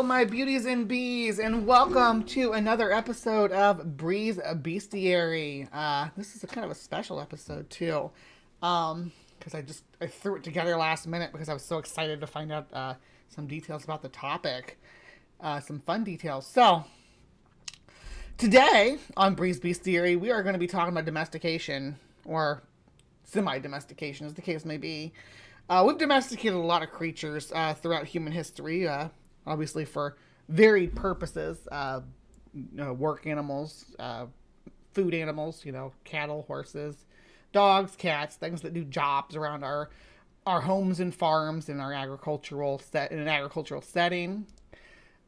my beauties and bees, and welcome to another episode of Bree's Bestiary. This is a kind of a special episode too, because I threw it together last minute because I was so excited to find out some details about the topic, some fun details. So today on Bree's Bestiary, we are going to be talking about domestication or semi-domestication, as the case may be. We've domesticated a lot of creatures throughout human history, obviously for varied purposes. Work animals, food animals, cattle, horses, dogs, cats, things that do jobs around our homes and farms in our agricultural setting.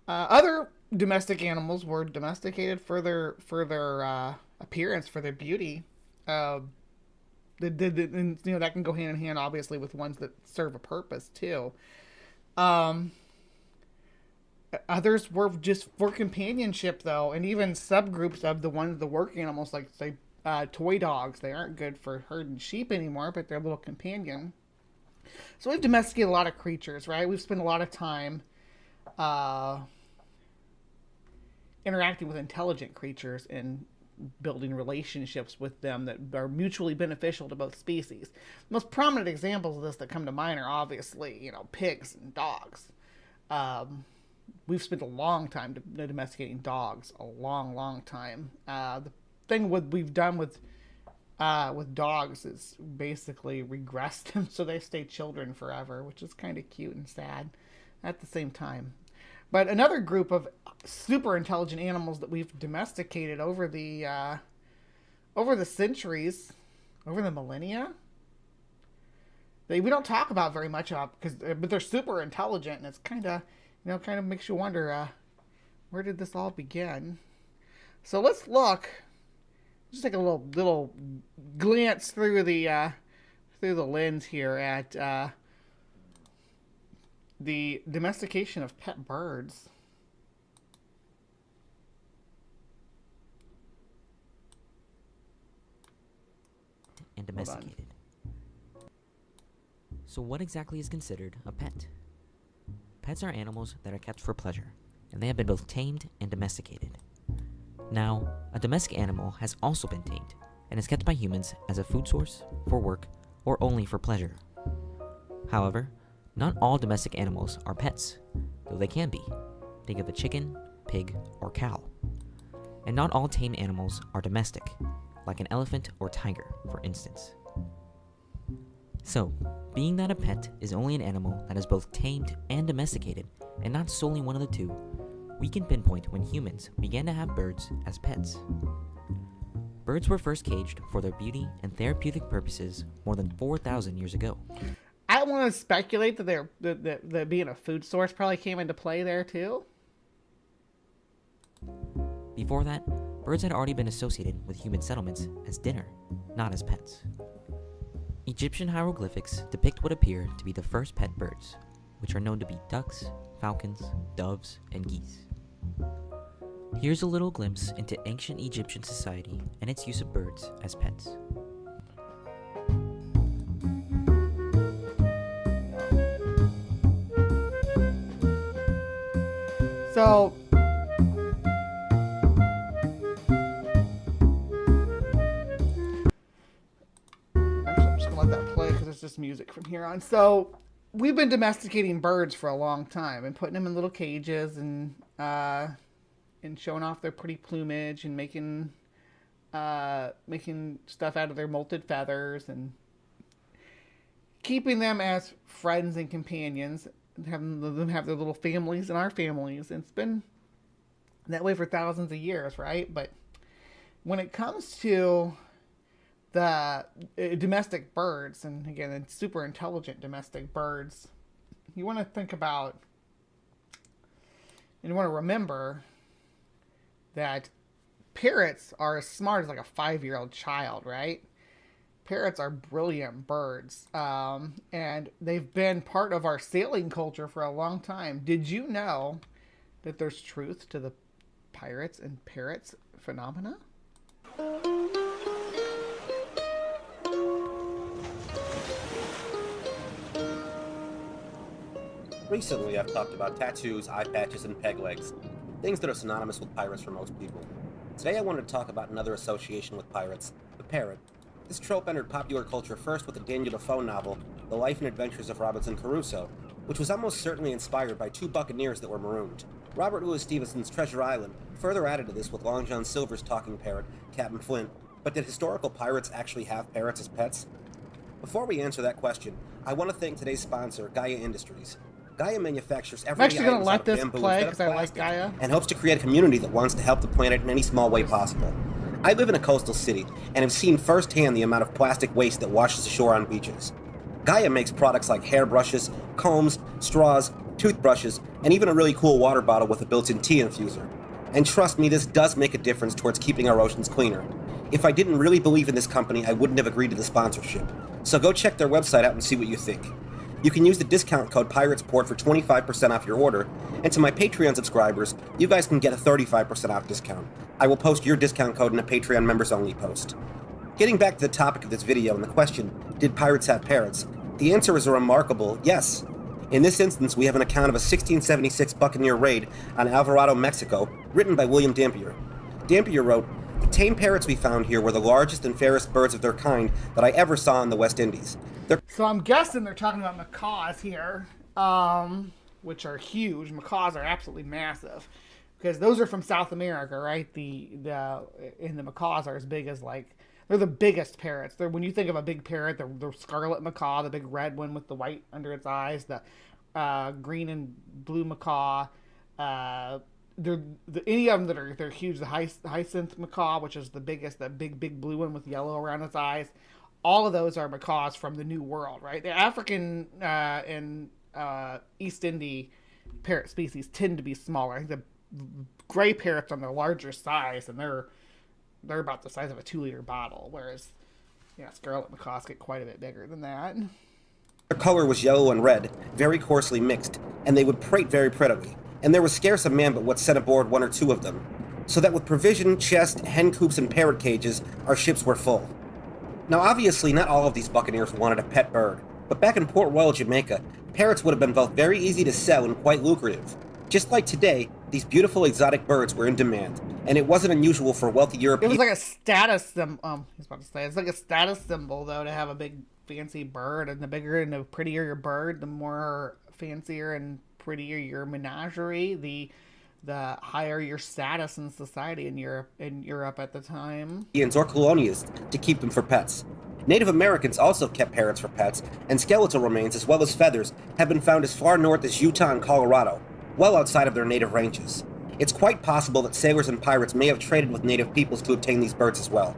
Other domestic animals were domesticated for their appearance, for their beauty. And, that can go hand in hand, obviously, with ones that serve a purpose too. Others were just for companionship, though, and even subgroups of the work animals, like say toy dogs. They aren't good for herding sheep anymore, but they're a little companion. So we've domesticated a lot of creatures, right? We've spent a lot of time interacting with intelligent creatures and building relationships with them that are mutually beneficial to both species. The most prominent examples of this that come to mind are obviously, pigs and dogs. We've spent a long time domesticating dogs, a long time. The thing we've done with dogs is basically regress them so they stay children forever, which is kind of cute and sad at the same time. But another group of super intelligent animals that we've domesticated over the centuries, over the millennia, we don't talk about very much about, but they're super intelligent, and it's kind of makes you wonder where did this all begin. So let's look, just take a little glance through the lens here at the domestication of pet birds. And domesticated. So what exactly is considered a pet? Pets are animals that are kept for pleasure, and they have been both tamed and domesticated. Now, a domestic animal has also been tamed, and is kept by humans as a food source, for work, or only for pleasure. However, not all domestic animals are pets, though they can be. Think of a chicken, pig, or cow. And not all tame animals are domestic, like an elephant or tiger, for instance. So, being that a pet is only an animal that is both tamed and domesticated, and not solely one of the two, we can pinpoint when humans began to have birds as pets. Birds were first caged for their beauty and therapeutic purposes more than 4,000 years ago. I want to speculate that being a food source probably came into play there too. Before that, birds had already been associated with human settlements as dinner, not as pets. Egyptian hieroglyphics depict what appear to be the first pet birds, which are known to be ducks, falcons, doves, and geese. Here's a little glimpse into ancient Egyptian society and its use of birds as pets. So, actually, I'm just gonna let that play because it's just music from here on. So, we've been domesticating birds for a long time and putting them in little cages and showing off their pretty plumage and making stuff out of their molted feathers and keeping them as friends and companions. Having them have their little families and our families. And it's been that way for thousands of years, right? But when it comes to the domestic birds, and again, the super intelligent domestic birds, you want to think about and you want to remember that parrots are as smart as like a 5-year-old child, right? Parrots are brilliant birds, and they've been part of our sailing culture for a long time. Did you know that there's truth to the pirates and parrots phenomena? Recently, I've talked about tattoos, eye patches, and peg legs, things that are synonymous with pirates for most people. Today I wanted to talk about another association with pirates, the parrot. This trope entered popular culture first with the Daniel Defoe novel, The Life and Adventures of Robinson Crusoe, which was almost certainly inspired by two buccaneers that were marooned. Robert Louis Stevenson's Treasure Island further added to this with Long John Silver's talking parrot, Captain Flint, but did historical pirates actually have parrots as pets? Before we answer that question, I want to thank today's sponsor, Gaia Industries. Gaia manufactures I'm everyday actually going to items out let of this bamboo play instead of because I like plastic, Gaia. and hopes to create a community that wants to help the planet in any small way possible. I live in a coastal city and have seen firsthand the amount of plastic waste that washes ashore on beaches. Gaia makes products like hairbrushes, combs, straws, toothbrushes, and even a really cool water bottle with a built-in tea infuser. And trust me, this does make a difference towards keeping our oceans cleaner. If I didn't really believe in this company, I wouldn't have agreed to the sponsorship. So go check their website out and see what you think. You can use the discount code PIRATESPORT for 25% off your order, and to my Patreon subscribers, you guys can get a 35% off discount. I will post your discount code in a Patreon members-only post. Getting back to the topic of this video and the question, did pirates have parrots? The answer is a remarkable yes. In this instance, we have an account of a 1676 Buccaneer raid on Alvarado, Mexico, written by William Dampier. Dampier wrote, "The tame parrots we found here were the largest and fairest birds of their kind that I ever saw in the West Indies. So I'm guessing they're talking about macaws here, which are huge. Macaws are absolutely massive because those are from South America, right? The macaws are as big as they're the biggest parrots. They're, when you think of a big parrot, the scarlet macaw, the big red one with the white under its eyes, the green and blue macaw. Any of them they're huge. The hyacinth macaw, which is the biggest, that big blue one with yellow around its eyes. All of those are macaws from the New World, right? The African and East Indian parrot species tend to be smaller. I think the gray parrots on the larger size, and they're about the size of a 2-liter bottle, whereas scarlet macaws get quite a bit bigger than that. Their color was yellow and red, very coarsely mixed, and they would prate very prettily. And there was scarce a man but what sent aboard one or two of them, so that with provision, chest, hen coops, and parrot cages, our ships were full. Now obviously not all of these buccaneers wanted a pet bird, but back in Port Royal, Jamaica, parrots would have been both very easy to sell and quite lucrative. Just like today, these beautiful exotic birds were in demand, and it wasn't unusual for wealthy Europeans. It was like a status symbol. It's like a status symbol though to have a big fancy bird, and the bigger and the prettier your bird, the more fancier and prettier your menagerie, the higher your status in society in Europe at the time. Or colonialists to keep them for pets. Native Americans also kept parrots for pets, and skeletal remains as well as feathers have been found as far north as Utah and Colorado, well outside of their native ranges. It's quite possible that sailors and pirates may have traded with native peoples to obtain these birds as well.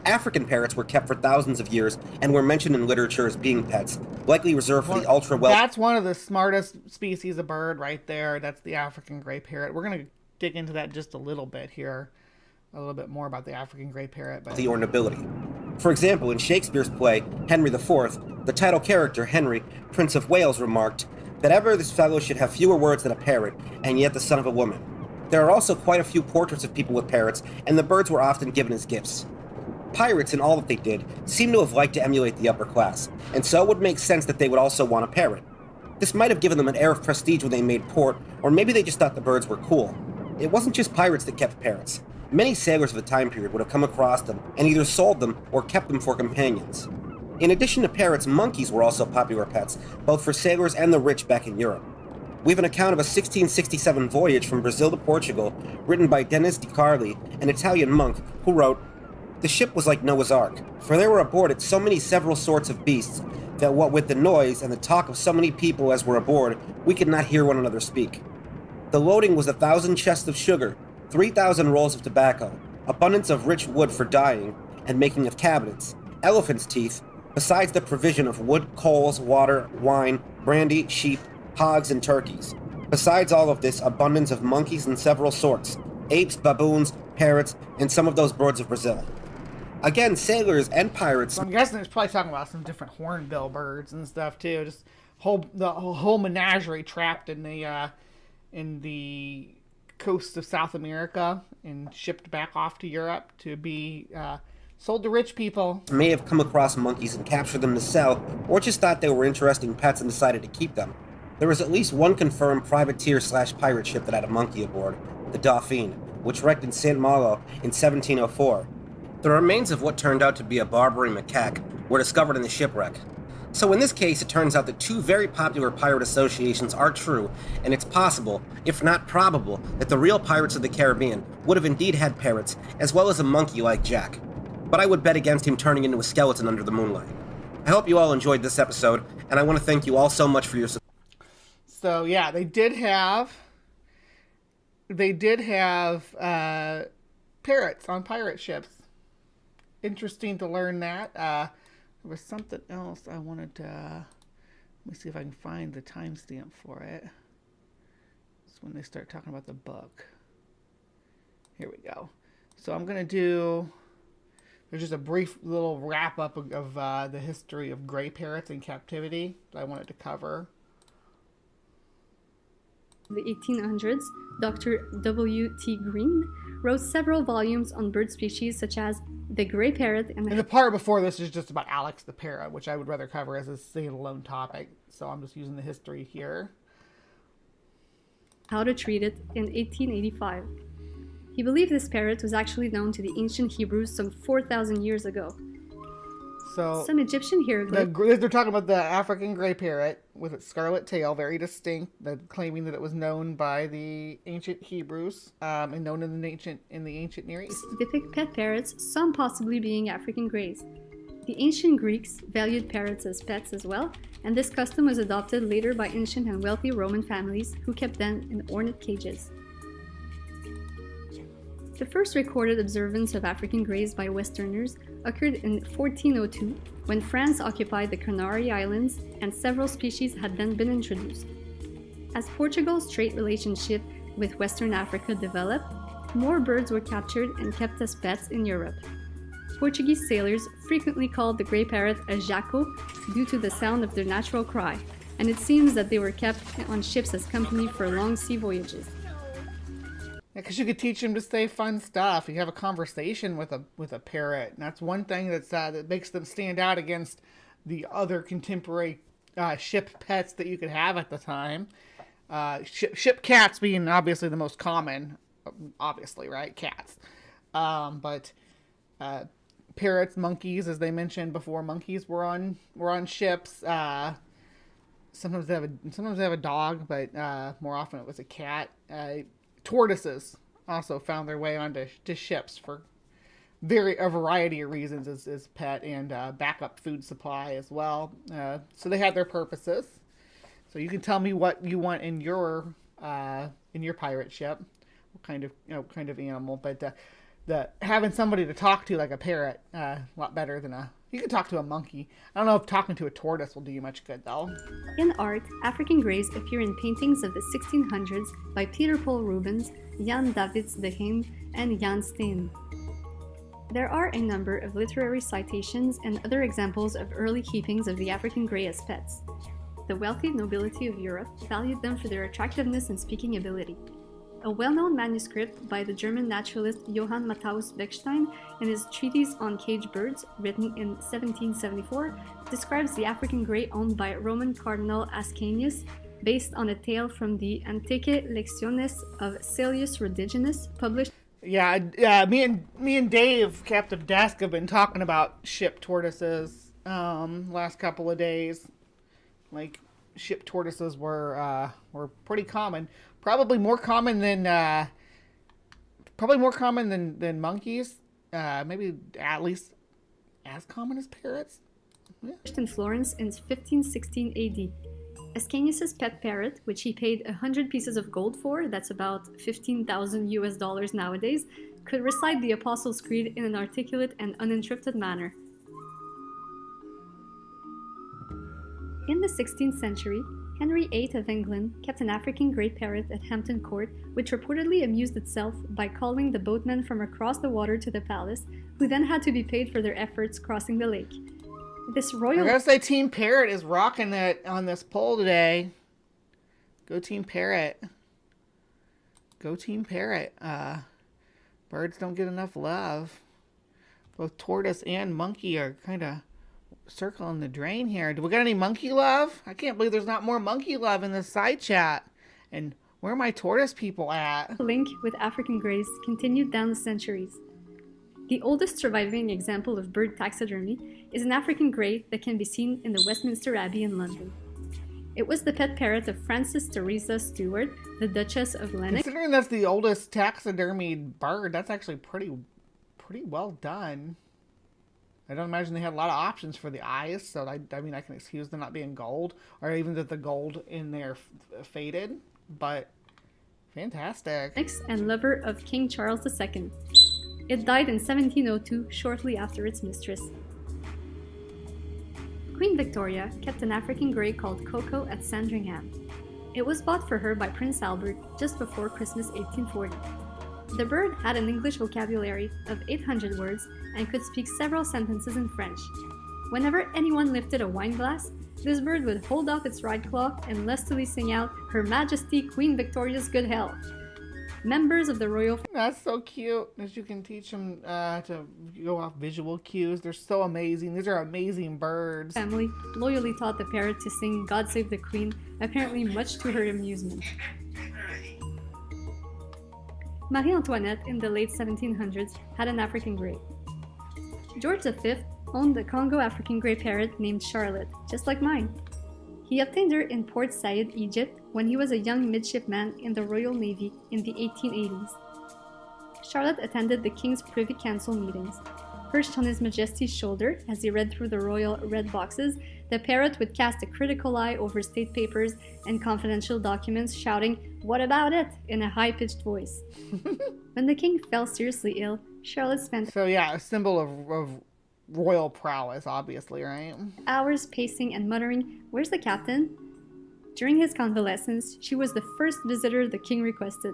African parrots were kept for thousands of years and were mentioned in literature as being pets, likely reserved for the ultra-wealthy. That's one of the smartest species of bird right there. That's the African gray parrot. We're going to dig into that just a little bit here. A little bit more about the African gray parrot. Or nobility. For example, in Shakespeare's play, Henry IV, the title character, Henry, Prince of Wales, remarked that ever this fellow should have fewer words than a parrot, and yet the son of a woman. There are also quite a few portraits of people with parrots, and the birds were often given as gifts. Pirates, in all that they did, seem to have liked to emulate the upper class, and so it would make sense that they would also want a parrot. This might have given them an air of prestige when they made port, or maybe they just thought the birds were cool. It wasn't just pirates that kept parrots. Many sailors of the time period would have come across them and either sold them or kept them for companions. In addition to parrots, monkeys were also popular pets, both for sailors and the rich back in Europe. We have an account of a 1667 voyage from Brazil to Portugal, written by Denis de Carli, an Italian monk, who wrote, "The ship was like Noah's Ark, for there were aboard it so many several sorts of beasts, that what with the noise and the talk of so many people as were aboard, we could not hear one another speak. The loading was 1,000 chests of sugar, 3,000 rolls of tobacco, abundance of rich wood for dyeing and making of cabinets, elephants' teeth, besides the provision of wood, coals, water, wine, brandy, sheep, hogs, and turkeys. Besides all of this, abundance of monkeys in several sorts, apes, baboons, parrots, and some of those birds of Brazil." Again, sailors and pirates. So I'm guessing it's probably talking about some different hornbill birds and stuff too. Just the whole menagerie trapped in the coast of South America and shipped back off to Europe to be sold to rich people. May have come across monkeys and captured them to sell, or just thought they were interesting pets and decided to keep them. There was at least one confirmed privateer/pirate ship that had a monkey aboard, the Dauphine, which wrecked in St. Malo in 1704. The remains of what turned out to be a Barbary macaque were discovered in the shipwreck. So in this case, it turns out that two very popular pirate associations are true, and it's possible, if not probable, that the real Pirates of the Caribbean would have indeed had parrots, as well as a monkey like Jack. But I would bet against him turning into a skeleton under the moonlight. I hope you all enjoyed this episode, and I want to thank you all so much for your support. So yeah, they did have parrots on pirate ships. Interesting to learn that. There was something else I wanted to. Let me see if I can find the timestamp for it. It's when they start talking about the book. Here we go. So I'm gonna do. There's just a brief little wrap up of the history of gray parrots in captivity that I wanted to cover. In the 1800s, Dr. W.T. Green wrote several volumes on bird species such as the gray parrot and the part before this is just about Alex the parrot, which I would rather cover as a standalone topic. So I'm just using the history here. How to treat it in 1885. He believed this parrot was actually known to the ancient Hebrews some 4,000 years ago. So some Egyptian hieroglyphs. They're talking about the African gray parrot with its scarlet tail, very distinct, claiming that it was known by the ancient Hebrews and known in the ancient Near East. Depict pet parrots, some possibly being African greys. The ancient Greeks valued parrots as pets as well, and this custom was adopted later by ancient and wealthy Roman families who kept them in ornate cages. The first recorded observance of African greys by Westerners occurred in 1402 when France occupied the Canary Islands and several species had then been introduced. As Portugal's trade relationship with Western Africa developed, more birds were captured and kept as pets in Europe. Portuguese sailors frequently called the gray parrot a jaco due to the sound of their natural cry, and it seems that they were kept on ships as company for long sea voyages. Because you could teach them to say fun stuff. You have a conversation with a parrot, and that's one thing that makes them stand out against the other contemporary ship pets that you could have at the time. Ship cats being obviously the most common, obviously, right? Cats, but parrots, monkeys, as they mentioned before, monkeys were on ships. Sometimes they have a dog, but more often it was a cat. Tortoises also found their way onto ships for a variety of reasons as pet and backup food supply as well. So they had their purposes. So you can tell me what you want in your pirate ship, what kind of animal. But having somebody to talk to like a parrot, a lot better than you can talk to a monkey. I don't know if talking to a tortoise will do you much good, though. In art, African greys appear in paintings of the 1600s by Peter Paul Rubens, Jan Davids de Heem, and Jan Steen. There are a number of literary citations and other examples of early keepings of the African grey as pets. The wealthy nobility of Europe valued them for their attractiveness and speaking ability. A well-known manuscript by the German naturalist Johann Matthäus Bechstein in his treatise on caged birds, written in 1774, describes the African grey owned by Roman Cardinal Ascanius, based on a tale from the Antiche Lectiones of Caelius Rhodiginus, published. Yeah. Me and Dave, Captain Desk, have been talking about ship tortoises last couple of days. Like, ship tortoises were pretty common. Probably more common than monkeys. Maybe at least as common as parrots. Yeah. In Florence in 1516 AD. Ascanius's pet parrot, which he paid 100 pieces of gold for, that's about $15,000 nowadays, could recite the Apostles' Creed in an articulate and uninterrupted manner. In the 16th century, Henry VIII of England kept an African grey parrot at Hampton Court, which reportedly amused itself by calling the boatmen from across the water to the palace, who then had to be paid for their efforts crossing the lake. This royal... I gotta say, Team Parrot is rocking it on this poll today. Go Team Parrot. Go Team Parrot. Birds don't get enough love. Both tortoise and monkey are kind of circling the drain here. Do we got any monkey love? I can't believe there's not more monkey love in this side chat. And where are my tortoise people at? The link with African greys continued down the centuries. The oldest surviving example of bird taxidermy is an African grey that can be seen in the Westminster Abbey in London. It was the pet parrot of Frances Teresa Stuart, the Duchess of Lennox. Considering that's the oldest taxidermied bird, that's actually pretty well done. I don't imagine they had a lot of options for the eyes, so I mean, I can excuse them not being gold, or even that the gold in there faded, but fantastic. And lover of King Charles II. It died in 1702, shortly after its mistress. Queen Victoria kept an African grey called Coco at Sandringham. It was bought for her by Prince Albert just before Christmas 1840. The bird had an English vocabulary of 800 words and could speak several sentences in French. Whenever anyone lifted a wine glass, this bird would hold up its right claw and lustily sing out, "Her Majesty Queen Victoria's good health." Members of the royal... That's so cute, as you can teach them to go off visual cues. They're so amazing. These are amazing birds. Family loyally taught the parrot to sing God Save the Queen, apparently much to her amusement. Marie Antoinette in the late 1700s had an African grey. George V owned a Congo African grey parrot named Charlotte, just like mine. He obtained her in Port Said, Egypt, when he was a young midshipman in the Royal Navy in the 1880s. Charlotte attended the King's Privy Council meetings. Perched on His Majesty's shoulder as he read through the royal red boxes, the parrot would cast a critical eye over state papers and confidential documents, shouting, "What about it?" in a high-pitched voice. When the king fell seriously ill, Charlotte spent a symbol of royal prowess, obviously, right? hours pacing and muttering, "Where's the captain?" During his convalescence, she was the first visitor the king requested.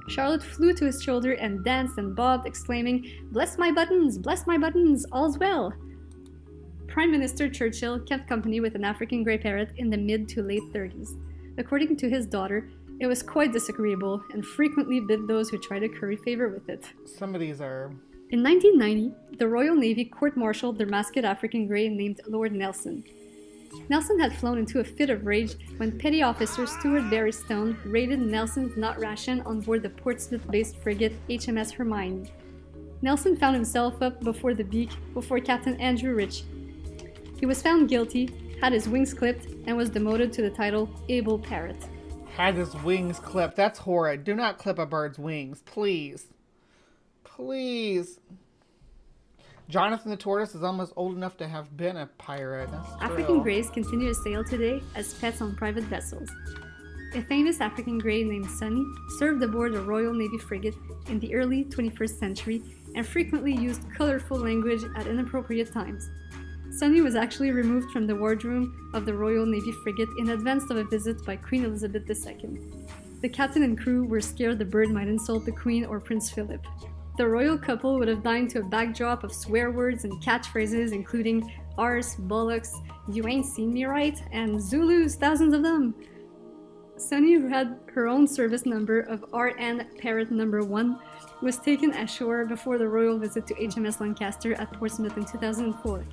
Charlotte flew to his shoulder and danced and bobbed, exclaiming, bless my buttons, all's well." Prime Minister Churchill kept company with an African grey parrot in the mid to late 30s. According to his daughter, it was quite disagreeable and frequently bit those who tried to curry favor with it. Some of these are... In 1990, the Royal Navy court-martialed their mascot African grey named Lord Nelson. Nelson had flown into a fit of rage when Petty Officer Stuart Barry Stone raided Nelson's nut ration on board the Portsmouth-based frigate HMS Hermione. Nelson found himself up before the beak before Captain Andrew Rich. He was found guilty, had his wings clipped, and was demoted to the title Able Parrot. Had his wings clipped. That's horrid. Do not clip a bird's wings, please. Please. Jonathan the Tortoise is almost old enough to have been a pirate. That's true. African greys continue to sail today as pets on private vessels. A famous African grey named Sunny served aboard a Royal Navy frigate in the early 21st century and frequently used colorful language at inappropriate times. Sunny was actually removed from the wardroom of the Royal Navy frigate in advance of a visit by Queen Elizabeth II. The captain and crew were scared the bird might insult the Queen or Prince Philip. The royal couple would have dined to a backdrop of swear words and catchphrases including arse, bollocks, you ain't seen me right, and Zulus, thousands of them. Sunny, who had her own service number of RN Parrot number 1, was taken ashore before the royal visit to HMS Lancaster at Portsmouth in 2004.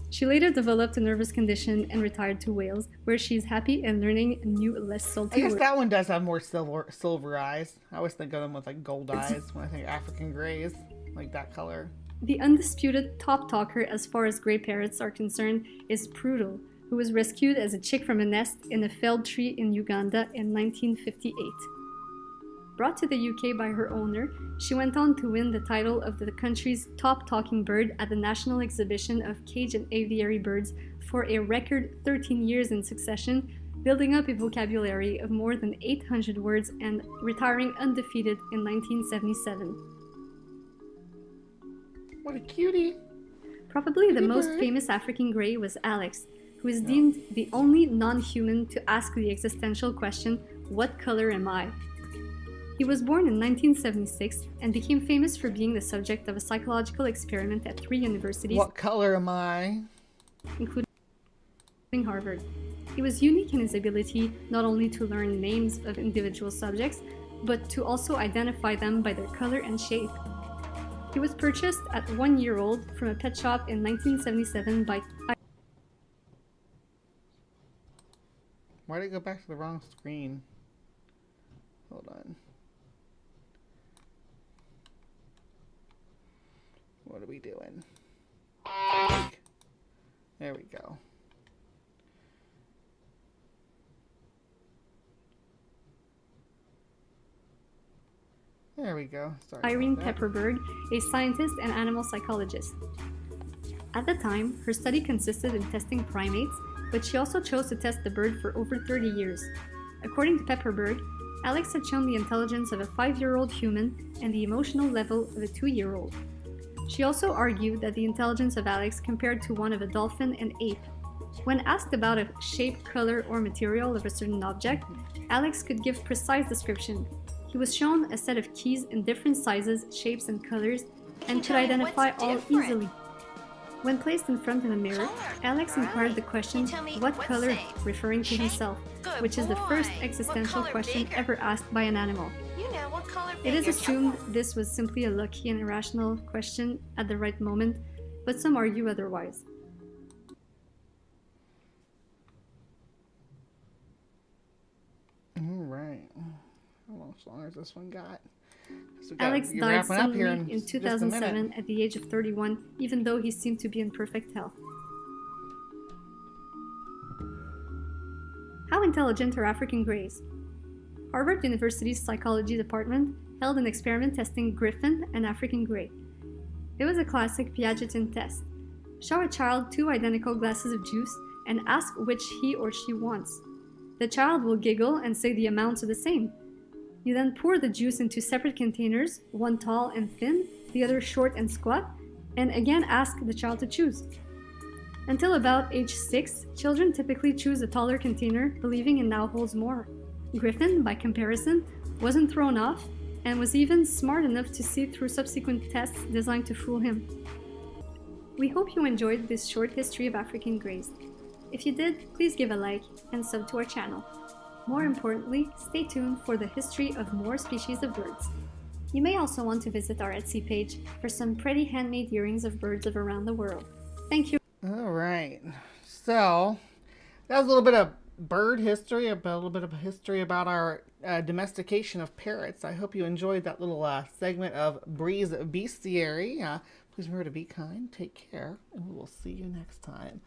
She later developed a nervous condition and retired to Wales, where she's happy and learning new, less salty I guess words. that one does have more silver eyes. I always think of them with like gold eyes when I think African greys, like that color. The undisputed top talker as far as grey parrots are concerned is Prudel, who was rescued as a chick from a nest in a felled tree in Uganda in 1958. Brought to the UK by her owner, she went on to win the title of the country's top talking bird at the National Exhibition of Cage and Aviary Birds for a record 13 years in succession, building up a vocabulary of more than 800 words and retiring undefeated in 1977. What a cutie. Probably the Pretty most bird. famous African grey was Alex, who is deemed the only non-human to ask the existential question, "What color am I?" He was born in 1976 and became famous for being the subject of a psychological experiment at 3 universities, What color am I? including Harvard. He was unique in his ability not only to learn names of individual subjects, but to also identify them by their color and shape. He was purchased at 1 year old from a pet shop in 1977 by Why did it go back to the wrong screen? Hold on. What are we doing? There we go. There we go. Sorry Irene about that. Pepperberg, a scientist and animal psychologist. At the time, her study consisted in testing primates, but she also chose to test the bird for over 30 years. According to Pepperberg, Alex had shown the intelligence of a 5-year-old human and the emotional level of a 2-year-old. She also argued that the intelligence of Alex compared to one of a dolphin and ape. When asked about a shape, color, or material of a certain object, Alex could give precise description. He was shown a set of keys in different sizes, shapes, and colors, and could identify all easily. When placed in front of a mirror, Alex inquired the question, "What color?" referring to himself, which is the first existential question ever asked by an animal. It is assumed this was simply a lucky and irrational question at the right moment, but some argue otherwise. All right. How long has this one got? So Alex you're died wrapping up here suddenly in just a minute. 2007 at the age of 31, even though he seemed to be in perfect health. How intelligent are African greys? Harvard University's psychology department held an experiment testing griffon and African grey. It was a classic Piagetian test. Show a child 2 identical glasses of juice and ask which he or she wants. The child will giggle and say the amounts are the same. You then pour the juice into separate containers, one tall and thin, the other short and squat, and again ask the child to choose. Until about age 6, children typically choose a taller container, believing it now holds more. Griffin, by comparison, wasn't thrown off and was even smart enough to see through subsequent tests designed to fool him. We hope you enjoyed this short history of African greys. If you did, please give a like and sub to our channel. More importantly, stay tuned for the history of more species of birds. You may also want to visit our Etsy page for some pretty handmade earrings of birds of around the world. Thank you. All right. So that was a little bit of bird history, a little bit of history about our domestication of parrots. I hope you enjoyed that little segment of Bree's Bestiary. Please remember to be kind, take care, and we will see you next time.